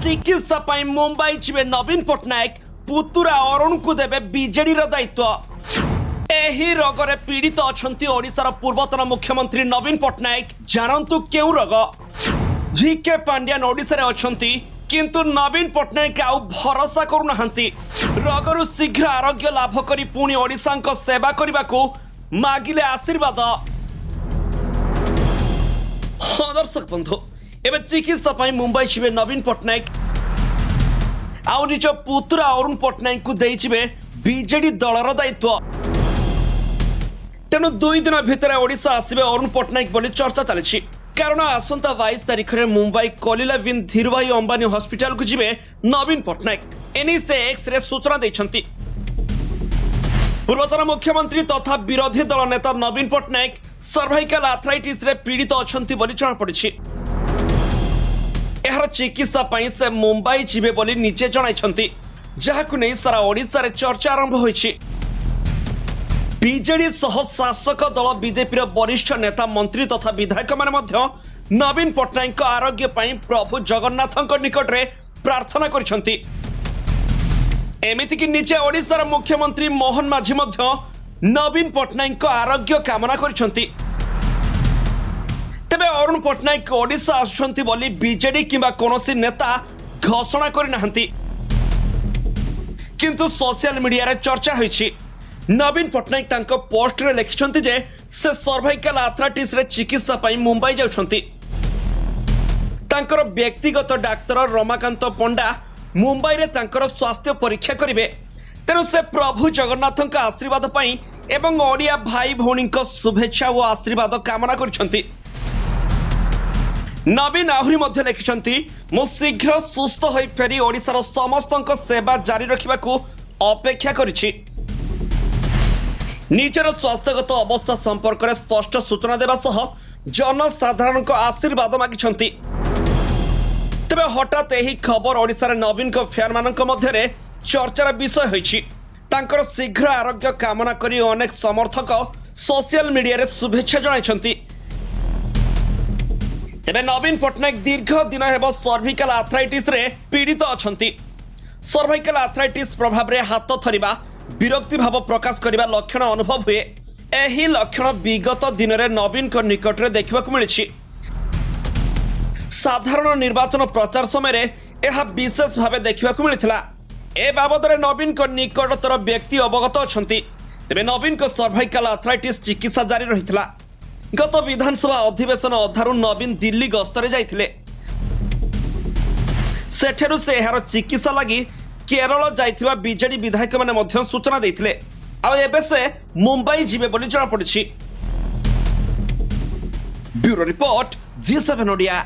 चिकित्सा पाई मुंबई जीवे नवीन पट्टनायक पुतुरा अरुण को देवे बीजेडी दायित्व। एही रोगरे पीड़ित अछंती ओडिशार पूर्वतन मुख्यमंत्री नवीन पट्टनायक। जानंतु केउ रोग? जीके पांड्यान ओडिशा रे अछंती किंतु नवीन पट्टनायक आउ भरोसा करू नहंती। रोगरु शीघ्र आरोग्य लाभ करी पुणी ओडिशा को सेवा करबाकू मागिले आशीर्वाद। दर्शक बंधु एवं चिकित्सा पाई मुंबई जीवे नवीन पट्टनायक आउ निज पुतुरा अरुण पट्टनायक को देइजिबे बीजेडी दलर दायित्व। तेणु 2 दिन भितर ओडिशा आसिबे अरुण पट्टनायक बोली चर्चा चली। कारण आसंता 22 तारिख में मुंबई कलिला बिन धीरुभाई अंबानी हॉस्पिटल को जीवे नवीन पट्टनायक। एनी से एक्स रे सूचना देछंती। पूर्वतन मुख्यमंत्री तथा विरोधी दल नेता नवीन पट्टनायक सर्वाइकल आर्थराइटिस रे पीड़ित अछंती बोली जଣା पड़िछि। एहर चिकित्सा पाई से मुंबई जीवे बोली निजे जणाइछंती, जहाकु नै सारा ओडिसा रे चर्चा आरंभ होइछि। बीजेडी सह शासक दल बीजेपी रो वरिष्ठ नेता मंत्री तथा विधायक माने मध्य नवीन पट्टनायक आरोग्य पाई प्रभु जगन्नाथक निकट रे प्रार्थना करिसंती। एमिति कि निजे ओडिसा मुख्यमंत्री मोहन माझी मध्य नवीन पट्टनायक आरोग्य कामना करिसंती। तेबे अरुण पट्टनायक ओडिशा आसुछंती बोली बीजेडी किंबा कोनोसी नेता घोषणा करि नाहंती, किंतु सोशल मीडिया रे चर्चा होइछि। नवीन पट्टनायक तांको पोस्ट रे लिखिसंती जे से सर्वाइकल आर्थराइटिस रे चिकित्सा पाई मुंबई जाउछंती। तांकर व्यक्तिगत डाक्टर रमाकांत पंडा मुंबई रे तांकर स्वास्थ्य परीक्षा करिवे। तेणु से प्रभु जगन्नाथक आशीर्वाद पाई एवं ओडिया भाई भौणी शुभेच्छा और आशीर्वाद कामना करिसंती। नवीन आहुरी मध्य लिखिसंती, मु शीघ्र सुस्थ होई फेरी ओडिशार समस्तक सेवा जारी रखिबाकू अपेक्षा करिछि। निजर स्वास्थ्यगत अवस्था संपर्क में स्पष्ट सूचना देवा सह जनसाधारण आशीर्वाद मागिछंती। तेबे हठात यही खबर ओडिशा रे नवीन को फैन मानक मध्य चर्चार विषय होइछि। तांकर शीघ्र आरोग्य कामना करी अनेक समर्थक सोशल मीडिया रे शुभेच्छा जणाइछंती। तेबे नवीन पट्टनायक दीर्घ दिन हेब सर्वाइकल आर्थराइटिस रे पीड़ित अछंती। सर्वाइकल आर्थराइटिस प्रभाव रे हाथ थरिबा, विरक्ति भाव प्रकाश करने लक्षण अनुभव हुए। एही लक्षण विगत दिन में नवीन को निकट में देखा मिली। साधारण निर्वाचन प्रचार समय यह विशेष भाव देखा मिलता। ए बाबद नवीन को निकटतर व्यक्ति अवगत अच्छा। तेरे नवीन को सर्वाइकल आर्थराइटिस चिकित्सा जारी रही। गत विधानसभा अधिवेशन अधारू नवीन दिल्ली गस्तरे जाइथिले। सेठेरु से यार चिकित्सा लगी केरल जाइथिबा बीजेडी विधायक माने मध्य सूचना देथिले। आ एबे से मुंबई जीवे बोली जଣା पड़िछि। Bureau report G7 Odia.